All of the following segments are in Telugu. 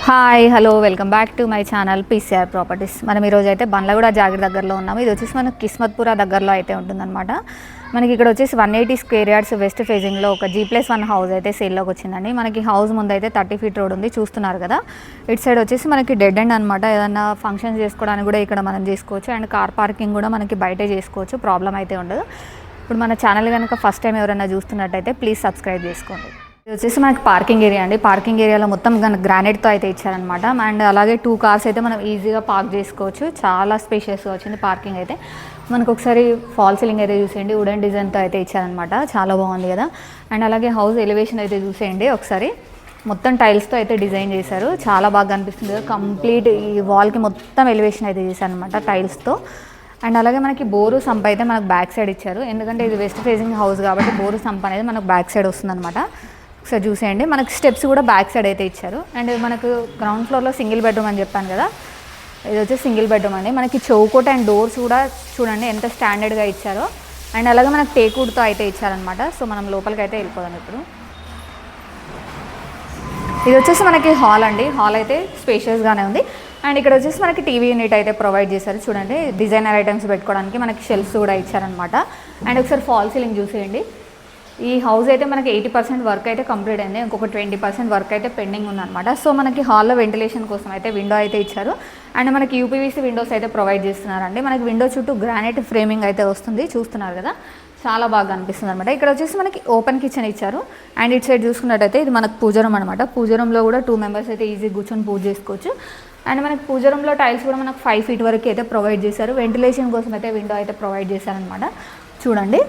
Hi hello welcome back to my channel PCR properties. మనం ఈరోజు అయితే బండ్లగూడ జాగిర్ దగ్గరలో ఉన్నాము. ఇది వచ్చేసి మనకు కిస్మత్పుర దగ్గరలో అయితే ఉంటుందన్నమాట. మనకి ఇక్కడ వచ్చేసి 180 స్క్వేర్ యార్డ్స్ వెస్ట్ ఫేజింగ్లో ఒక G+1 హౌస్ అయితే సేల్లోకి వచ్చిందండి. మనకి హౌస్ ముందు అయితే 30 ఫీట్ రోడ్ ఉంది, చూస్తున్నారు కదా. ఇటు సైడ్ వచ్చేసి మనకి డెడ్ ఎండ్ అనమాట. ఏదన్నా ఫంక్షన్స్ చేసుకోవడానికి కూడా ఇక్కడ మనం చేసుకోవచ్చు, అండ్ కార్ పార్కింగ్ కూడా మనకి బయటే చేసుకోవచ్చు, ప్రాబ్లం అయితే ఉండదు. ఇప్పుడు మన ఛానల్ కనుక ఫస్ట్ టైం ఎవరైనా చూస్తున్నట్టయితే ప్లీజ్ సబ్స్క్రైబ్ చేసుకోండి. ఇది వచ్చేసి మనకి పార్కింగ్ ఏరియా అండి. పార్కింగ్ ఏరియాలో మొత్తం గ్రానైట్తో అయితే ఇచ్చారనమాట. అండ్ అలాగే 2 కార్స్ అయితే మనం ఈజీగా పార్క్ చేసుకోవచ్చు. చాలా స్పేషియస్గా వచ్చింది పార్కింగ్ అయితే. మనకు ఒకసారి ఫాల్ సీలింగ్ అయితే చూసేయండి, వుడెన్ డిజైన్తో అయితే ఇచ్చారనమాట. చాలా బాగుంది కదా. అండ్ అలాగే హౌస్ ఎలివేషన్ అయితే చూసేయండి ఒకసారి. మొత్తం టైల్స్తో అయితే డిజైన్ చేశారు, చాలా బాగా కనిపిస్తుంది కదా. కంప్లీట్ ఈ వాల్కి మొత్తం ఎలివేషన్ అయితే చేశారనమాట టైల్స్తో. అండ్ అలాగే మనకి బోరు సంప్ అయితే మనకు బ్యాక్ సైడ్ ఇచ్చారు, ఎందుకంటే ఇది వెస్ట్ ఫేసింగ్ హౌస్ కాబట్టి బోరు సంప్ అనేది మనకు బ్యాక్ సైడ్ వస్తుందన్నమాట. ఒకసారి చూసేయండి. మనకి స్టెప్స్ కూడా బ్యాక్ సైడ్ అయితే ఇచ్చారు. అండ్ మనకు గ్రౌండ్ ఫ్లోర్లో సింగిల్ బెడ్రూమ్ అని చెప్పాను కదా, ఇది వచ్చి సింగిల్ బెడ్రూమ్ అండి. మనకి చౌకోట్ అండ్ డోర్స్ కూడా చూడండి ఎంత స్టాండర్డ్గా ఇచ్చారో. అండ్ అలాగే మనకు టేక్వుడ్తో అయితే ఇచ్చారనమాట. సో మనం లోపలికి అయితే వెళ్ళిపోదాం ఇప్పుడు. ఇది వచ్చేసి మనకి హాల్ అండి. హాల్ అయితే స్పేషియస్గానే ఉంది. అండ్ ఇక్కడ వచ్చేసి మనకి టీవీ యూనిట్ అయితే ప్రొవైడ్ చేశారు. చూడండి డిజైనర్ ఐటమ్స్ పెట్టుకోవడానికి మనకి షెల్ఫ్స్ కూడా ఇచ్చారనమాట. అండ్ ఒకసారి ఫాల్ సీలింగ్ చూసేయండి. ఈ హౌస్ అయితే మనకి 80% వర్క్ అయితే కంప్లీట్ అయింది, ఇంకొక 20% వర్క్ అయితే పెండింగ్ ఉందన్నమాట. సో మనకి హాల్లో వెంటిలేషన్ కోసం అయితే విండో అయితే ఇచ్చారు. అండ్ మనకి యూపీవీసీ విండోస్ అయితే ప్రొవైడ్ చేస్తున్నారండి. మనకి విండో చుట్టూ గ్రానైట్ ఫ్రేమింగ్ అయితే వస్తుంది, చూస్తున్నారు కదా. చాలా బాగా అనిపిస్తుంది అనమాట. ఇక్కడ వచ్చేసి మనకి ఓపెన్ కిచెన్ ఇచ్చారు. అండ్ ఇటు సైడ్ చూసుకున్నట్టయితే ఇది మనకు పూజరం అనమాట. పూజరంలో కూడా 2 మెంబర్స్ అయితే ఈజీ కూర్చొని పూజ చేసుకోవచ్చు. అండ్ మనకి పూజరంలో టైల్స్ కూడా మనకు 5 ఫీట్ వరకు అయితే ప్రొవైడ్ చేశారు. వెంటిలేషన్ కోసం అయితే విండో అయితే ప్రొవైడ్ చేశారనమాట, చూడండి.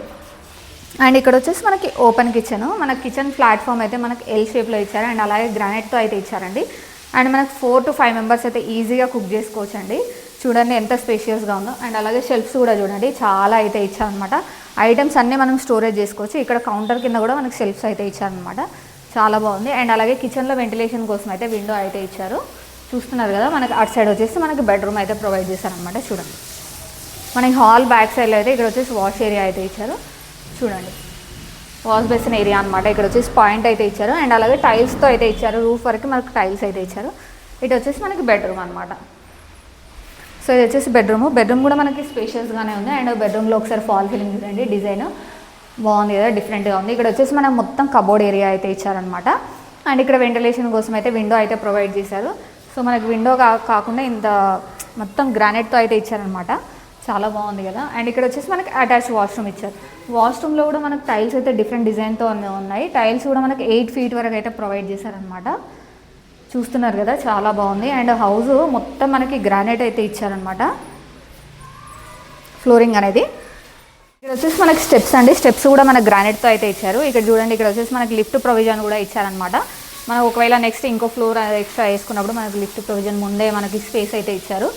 అండ్ ఇక్కడ వచ్చేసి మనకి ఓపెన్ కిచెన్. మన కిచెన్ ప్లాట్ఫామ్ అయితే మనకి ఎల్ షేప్లో ఇచ్చారు. అండ్ అలాగే గ్రానైట్తో అయితే ఇచ్చారండి. అండ్ మనకు 4 to 5 మెంబర్స్ అయితే ఈజీగా కుక్ చేసుకోవచ్చు అండి. చూడండి ఎంత స్పేషియస్గా ఉందో. అండ్ అలాగే షెల్ఫ్స్ కూడా చూడండి చాలా అయితే ఇచ్చారనమాట. ఐటమ్స్ అన్నీ మనం స్టోరేజ్ చేసుకోవచ్చు. ఇక్కడ కౌంటర్ కింద కూడా మనకి షెల్ఫ్స్ అయితే ఇచ్చారనమాట, చాలా బాగుంది. అండ్ అలాగే కిచెన్లో వెంటిలేషన్ కోసం అయితే విండో అయితే ఇచ్చారు, చూస్తున్నారు కదా. మనకి అటు సైడ్ వచ్చేసి మనకి బెడ్రూమ్ అయితే ప్రొవైడ్ చేశారనమాట. చూడండి మనకి హాల్ బ్యాక్ సైడ్లో అయితే ఇక్కడ వచ్చేసి వాష్ ఏరియా అయితే ఇచ్చారు, చూడండి వాష్ బేసిన్ ఏరియా అనమాట. ఇక్కడ వచ్చేసి పాయింట్ అయితే ఇచ్చారు. అండ్ అలాగే టైల్స్తో అయితే ఇచ్చారు, రూఫ్ వరకు మనకు టైల్స్ అయితే ఇచ్చారు. ఇటు వచ్చేసి మనకి బెడ్రూమ్ అనమాట. సో ఇది వచ్చేసి బెడ్రూమ్ కూడా మనకి స్పేషియస్గానే ఉంది. అండ్ బెడ్రూమ్లో ఒకసారి ఫాల్ సీలింగ్ చూడండి, డిజైన్ బాగుంది కదా, డిఫరెంట్గా ఉంది. ఇక్కడ వచ్చేసి మనం మొత్తం కబోర్డ్ ఏరియా అయితే ఇచ్చారనమాట. అండ్ ఇక్కడ వెంటిలేషన్ కోసం అయితే విండో అయితే ప్రొవైడ్ చేశారు. సో మనకి విండో కాకుండా ఇంత మొత్తం గ్రానైట్తో అయితే ఇచ్చారనమాట, చాలా బాగుంది కదా. అండ్ ఇక్కడ వచ్చేసి మనకి అటాచ్ వాష్రూమ్ ఇచ్చారు. వాష్రూమ్లో కూడా మనకి టైల్స్ అయితే డిఫరెంట్ డిజైన్తో ఉన్నాయి. టైల్స్ కూడా మనకి 8 ఫీట్ వరకు అయితే ప్రొవైడ్ చేశారనమాట, చూస్తున్నారు కదా, చాలా బాగుంది. అండ్ హౌస్ మొత్తం మనకి గ్రానైట్ అయితే ఇచ్చారనమాట, ఫ్లోరింగ్ అనేది. ఇక్కడ వచ్చేసి మనకి స్టెప్స్ అండి. స్టెప్స్ కూడా మనకి గ్రానైట్తో అయితే ఇచ్చారు. ఇక్కడ చూడండి, ఇక్కడ వచ్చేసి మనకి లిఫ్ట్ ప్రొవిజన్ కూడా ఇచ్చారనమాట. మనం ఒకవేళ నెక్స్ట్ ఇంకో ఫ్లోర్ ఎక్స్ట్రా వేసుకున్నప్పుడు మనకి లిఫ్ట్ ప్రొవిజన్ ముందే మనకి స్పేస్ అయితే ఇచ్చారు.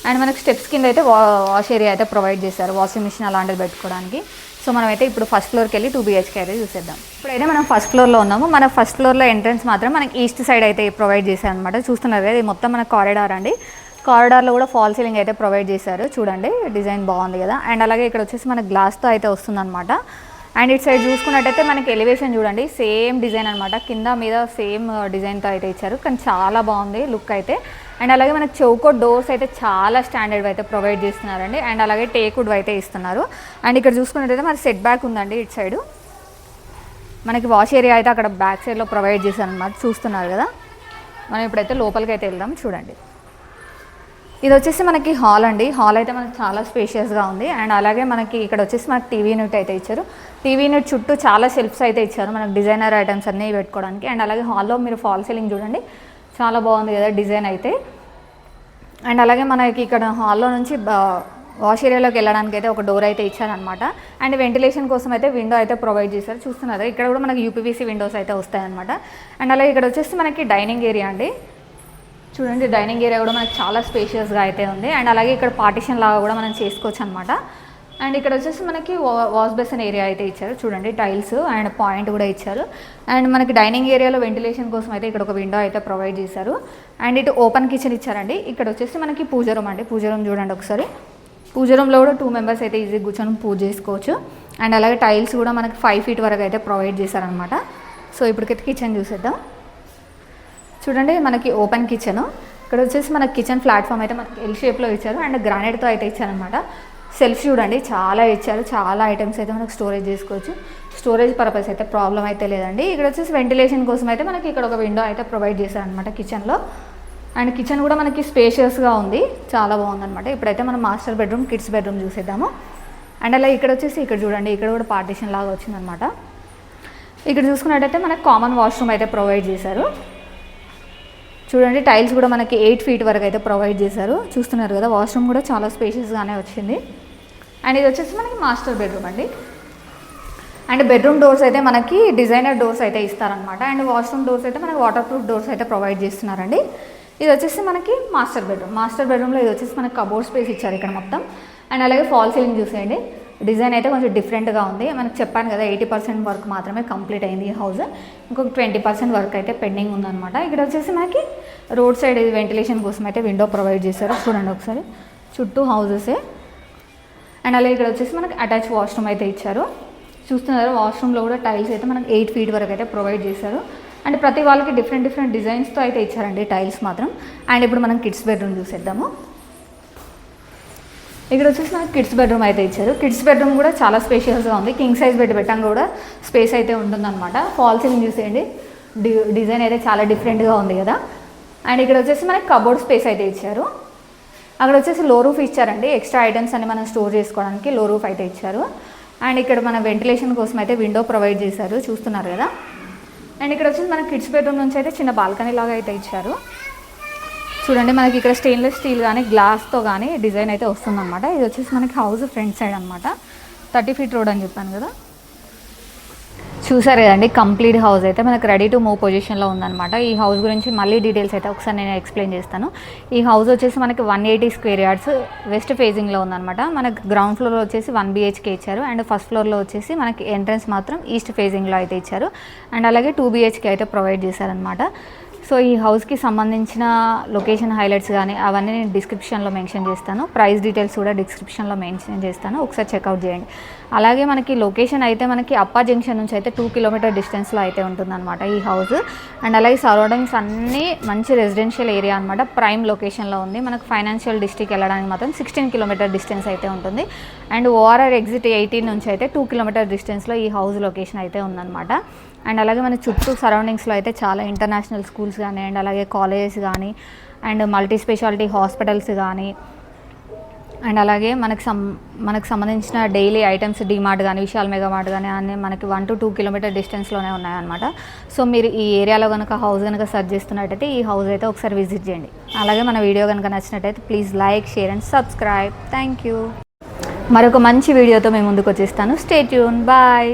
అండ్ మనకి స్టెప్స్ కింద అయితే వాష్ ఏరియా అయితే ప్రొవైడ్ చేశారు, వాషింగ్ మిషన్ అలాంటివి పెట్టుకోవడానికి. సో మనమైతే ఇప్పుడు ఫస్ట్ ఫ్లోర్కి వెళ్ళి 2 BHK అయితే చూసేద్దాం. ఇప్పుడైతే మనం ఫస్ట్ ఫ్లోర్లో ఉన్నాము. మన ఫస్ట్ ఫ్లోర్లో ఎంట్రన్స్ మాత్రం మనకి ఈస్ట్ సైడ్ అయితే ప్రొవైడ్ చేశారనమాట, చూస్తున్నారు కదా. ఇది మొత్తం మనకి కారిడార్ అండి. కారిడార్లో కూడా ఫాల్ సీలింగ్ అయితే ప్రొవైడ్ చేశారు, చూడండి డిజైన్ బాగుంది కదా. అండ్ అలాగే ఇక్కడ వచ్చేసి మనకి గ్లాస్తో అయితే వస్తుందన్నమాట. అండ్ ఇటు సైడ్ చూసుకున్నట్టయితే మనకి ఎలివేషన్ చూడండి, సేమ్ డిజైన్ అనమాట. కింద మీద సేమ్ డిజైన్తో అయితే ఇచ్చారు, కానీ చాలా బాగుంది లుక్ అయితే. అండ్ అలాగే మనకి చౌకోట్ డోర్స్ అయితే చాలా స్టాండర్డ్ అయితే ప్రొవైడ్ చేస్తున్నారండి. అండ్ అలాగే టేక్వుడ్ అయితే ఇస్తున్నారు. అండ్ ఇక్కడ చూసుకున్నట్టయితే మరి సెట్ బ్యాక్ ఉందండి. ఇటు సైడు మనకి వాష్ ఏరియా అయితే అక్కడ బ్యాక్ సైడ్లో ప్రొవైడ్ చేశారు అనమాట, చూస్తున్నారు కదా. మనం ఇప్పుడైతే లోపలికి అయితే వెళ్దాం, చూడండి. ఇది వచ్చేసి మనకి హాల్ అండి. హాల్ అయితే మనకి చాలా స్పేషియస్గా ఉంది. అండ్ అలాగే మనకి ఇక్కడ వచ్చేసి మనకి టీవీ యూనిట్ అయితే ఇచ్చారు. టీవీ యూనిట్ చుట్టూ చాలా షెల్ఫ్స్ అయితే ఇచ్చారు మనకి డిజైనర్ ఐటమ్స్ అన్నీ పెట్టుకోవడానికి. అండ్ అలాగే హాల్లో మీరు ఫాల్ సీలింగ్ చూడండి, చాలా బాగుంది కదా డిజైన్ అయితే. అండ్ అలాగే మనకి ఇక్కడ హాల్లో నుంచి వాష్ ఏరియాలోకి వెళ్ళడానికి అయితే ఒక డోర్ అయితే ఇచ్చారనమాట. అండ్ వెంటిలేషన్ కోసం అయితే విండో అయితే ప్రొవైడ్ చేశారు, చూస్తున్నారు. ఇక్కడ కూడా మనకి యూపీవీసీ విండోస్ అయితే వస్తాయన్నమాట. అండ్ అలాగే ఇక్కడ వచ్చేసి మనకి డైనింగ్ ఏరియా అండి. చూడండి డైనింగ్ ఏరియా కూడా మనకి చాలా స్పేషియస్గా అయితే ఉంది. అండ్ అలాగే ఇక్కడ పార్టిషన్ లాగా కూడా మనం చేసుకోవచ్చు అనమాట. అండ్ ఇక్కడ వచ్చేసి మనకి వాష్ బేసిన్ ఏరియా అయితే ఇచ్చారు, చూడండి టైల్స్ అండ్ పాయింట్ కూడా ఇచ్చారు. అండ్ మనకి డైనింగ్ ఏరియాలో వెంటిలేషన్ కోసం అయితే ఇక్కడ ఒక విండో అయితే ప్రొవైడ్ చేశారు. అండ్ ఇటు ఓపెన్ కిచెన్ ఇచ్చారండి. ఇక్కడ వచ్చేసి మనకి పూజ రూమ్ అండి. పూజ రూమ్ చూడండి ఒకసారి. పూజ రూమ్లో కూడా 2 మెంబర్స్ అయితే ఈజీ కూర్చొని పూజ చేసుకోవచ్చు. అండ్ అలాగే టైల్స్ కూడా మనకి 5 ఫీట్ వరకు అయితే ప్రొవైడ్ చేశారనమాట. సో ఇప్పటికైతే కిచెన్ చూసేద్దాం. చూడండి మనకి ఓపెన్ కిచెన్. ఇక్కడ వచ్చేసి మనకి కిచెన్ ప్లాట్ఫామ్ అయితే మనకి ఎల్ షేప్లో ఇచ్చారు అండ్ గ్రానైట్తో అయితే ఇచ్చారనమాట. సెల్ఫ్ చూడండి చాలా ఇచ్చారు, చాలా ఐటమ్స్ అయితే మనకు స్టోరేజ్ చేసుకోవచ్చు. స్టోరేజ్ పర్పస్ అయితే ప్రాబ్లం అయితే లేదండి. ఇక్కడ వచ్చేసి వెంటిలేషన్ కోసం అయితే మనకి ఇక్కడ ఒక విండో అయితే ప్రొవైడ్ చేశారనమాట కిచెన్లో. అండ్ కిచెన్ కూడా మనకి స్పేషియస్గా ఉంది, చాలా బాగుందనమాట. ఇప్పుడైతే మనం మాస్టర్ బెడ్రూమ్, కిడ్స్ బెడ్రూమ్ చూసేద్దాము. అండ్ అలా ఇక్కడ వచ్చేసి ఇక్కడ చూడండి, ఇక్కడ కూడా పార్టీషన్ లాగా వచ్చిందనమాట. ఇక్కడ చూసుకున్నట్టయితే మనకి కామన్ వాష్రూమ్ అయితే ప్రొవైడ్ చేశారు. చూడండి టైల్స్ కూడా మనకి 8 feet వరకు అయితే ప్రొవైడ్ చేశారు. చూస్తున్నారు కదా, వాష్రూమ్ కూడా చాలా స్పేషియస్గానే వచ్చింది. అండ్ ఇది వచ్చేసి మనకి మాస్టర్ బెడ్రూమ్ అండి. అండ్ బెడ్రూమ్ డోర్స్ అయితే మనకి డిజైనర్ డోర్స్ అయితే ఇస్తారనమాట. అండ్ వాష్రూమ్ డోర్స్ అయితే మనకి వాటర్ ప్రూఫ్ డోర్స్ అయితే ప్రొవైడ్ చేస్తున్నారండి. ఇది వచ్చేసి మనకి మాస్టర్ బెడ్రూమ్. మాస్టర్ బెడ్రూమ్లో ఇది వచ్చేసి మనకి కబోర్డ్ స్పేస్ ఇచ్చారు ఇక్కడ మొత్తం. అండ్ అలాగే ఫాల్ సీలింగ్ చూసేయండి, డిజైన్ అయితే కొంచెం డిఫరెంట్గా ఉంది. మనకు చెప్పాను కదా 80% వర్క్ మాత్రమే కంప్లీట్ అయింది ఈ హౌస్. ఇంకొక 20% వర్క్ అయితే పెండింగ్ ఉందన్నమాట. ఇక్కడ వచ్చేసి మనకి రోడ్ సైడ్ వెంటిలేషన్ కోసం అయితే విండో ప్రొవైడ్ చేశారు. చూడండి ఒకసారి, చుట్టూ హౌసెసే. అండ్ అలాగే ఇక్కడ వచ్చేసి మనకి అటాచ్ వాష్రూమ్ అయితే ఇచ్చారు. చూస్తున్నారు వాష్రూమ్లో కూడా టైల్స్ అయితే మనకి 8 feet వరకు అయితే ప్రొవైడ్ చేశారు. అండ్ ప్రతి వాళ్ళకి డిఫరెంట్ డిజైన్స్తో అయితే ఇచ్చారండి టైల్స్ మాత్రం. అండ్ ఇప్పుడు మనం కిడ్స్ బెడ్రూమ్ చూసేద్దాము. ఇక్కడ వచ్చేసి మనకి కిడ్స్ బెడ్రూమ్ అయితే ఇచ్చారు. కిడ్స్ బెడ్రూమ్ కూడా చాలా స్పేషియస్గా ఉంది. కింగ్ సైజ్ బెడ్ పెట్టాక కూడా స్పేస్ అయితే ఉంటుందన్నమాట. ఫాల్ సీలింగ్ చూసేయండి, డిజైన్ అయితే చాలా డిఫరెంట్గా ఉంది కదా. అండ్ ఇక్కడ వచ్చేసి మనకి కబోర్డ్ స్పేస్ అయితే ఇచ్చారు. అక్కడ వచ్చేసి లో రూఫ్ ఇచ్చారండి, ఎక్స్ట్రా ఐటమ్స్ అన్ని మనం స్టోర్ చేసుకోవడానికి లో రూఫ్ అయితే ఇచ్చారు. అండ్ ఇక్కడ మన వెంటిలేషన్ కోసం అయితే విండో ప్రొవైడ్ చేశారు, చూస్తున్నారు కదా. అండ్ ఇక్కడ వచ్చేసి మన కిడ్స్ బెడ్రూమ్ నుంచి అయితే చిన్న బాల్కనీ లాగా అయితే ఇచ్చారు. చూడండి మనకి ఇక్కడ స్టెయిన్లెస్ స్టీల్ కానీ గ్లాస్తో కానీ డిజైన్ అయితే వస్తుందన్నమాట. ఇది వచ్చేసి మనకి హౌస్ ఫ్రంట్ సైడ్ అనమాట. 30 feet రోడ్ అని చెప్పాను కదా. చూసారు కదండి, కంప్లీట్ హౌస్ అయితే మనకు రెడీ టు మూవ్ పొజిషన్లో ఉందన్నమాట. ఈ హౌస్ గురించి మళ్ళీ డీటెయిల్స్ అయితే ఒకసారి నేను ఎక్స్ప్లెయిన్ చేస్తాను. ఈ హౌస్ వచ్చేసి మనకి 180 square yards వెస్ట్ ఫేజింగ్లో ఉందన్నమాట. మనకి గ్రౌండ్ ఫ్లోర్లో వచ్చేసి 1 BHK ఇచ్చారు. అండ్ ఫస్ట్ ఫ్లోర్లో వచ్చేసి మనకి ఎంట్రన్స్ మాత్రం ఈస్ట్ ఫేజింగ్లో అయితే ఇచ్చారు. అండ్ అలాగే 2 BHK అయితే ప్రొవైడ్ చేశారనమాట. సో ఈ హౌస్కి సంబంధించిన లొకేషన్ హైలైట్స్ కానీ అవన్నీ నేను డిస్క్రిప్షన్లో మెన్షన్ చేస్తాను. ప్రైస్ డీటెయిల్స్ కూడా డిస్క్రిప్షన్లో మెన్షన్ చేస్తాను, ఒకసారి చెక్అవుట్ చేయండి. అలాగే మనకి లొకేషన్ అయితే మనకి అప్పా జంక్షన్ నుంచి అయితే 2 kilometer డిస్టెన్స్లో అయితే ఉంటుందన్నమాట ఈ హౌస్. అండ్ అలాగే సరౌండింగ్స్ అన్నీ మంచి రెసిడెన్షియల్ ఏరియా అనమాట. ప్రైమ్ లొకేషన్లో ఉంది. మనకు ఫైనాన్షియల్ డిస్ట్రిక్ట్ వెళ్ళడానికి మాత్రం 16 kilometer డిస్టెన్స్ అయితే ఉంటుంది. అండ్ ORR exit 18 నుంచి అయితే 2 kilometer డిస్టెన్స్లో ఈ హౌస్ లొకేషన్ అయితే ఉందన్నమాట. అండ్ అలాగే మన చుట్టూ సరౌండింగ్స్లో అయితే చాలా ఇంటర్నేషనల్ స్కూల్స్ కానీ అండ్ అలాగే కాలేజెస్ కానీ అండ్ మల్టీ స్పెషాలిటీ హాస్పిటల్స్ కానీ అండ్ అలాగే మనకు సంబంధించిన డైలీ ఐటమ్స్ డిమార్ట్ కానీ విశాల్ మెగా మార్ట్ కానీ అన్నీ మనకి 1 to 2 kilometer డిస్టెన్స్లోనే ఉన్నాయన్నమాట. సో మీరు ఈ ఏరియాలో కనుక హౌస్ కనుక సెర్చ్ చేస్తున్నట్టయితే ఈ హౌస్ అయితే ఒకసారి విజిట్ చేయండి. అలాగే మన వీడియో కనుక నచ్చినట్టయితే please like, share and subscribe. Thank you. మరొక మంచి వీడియోతో మేము ముందుకు వచ్చేస్తాను. Stay tune. బాయ్.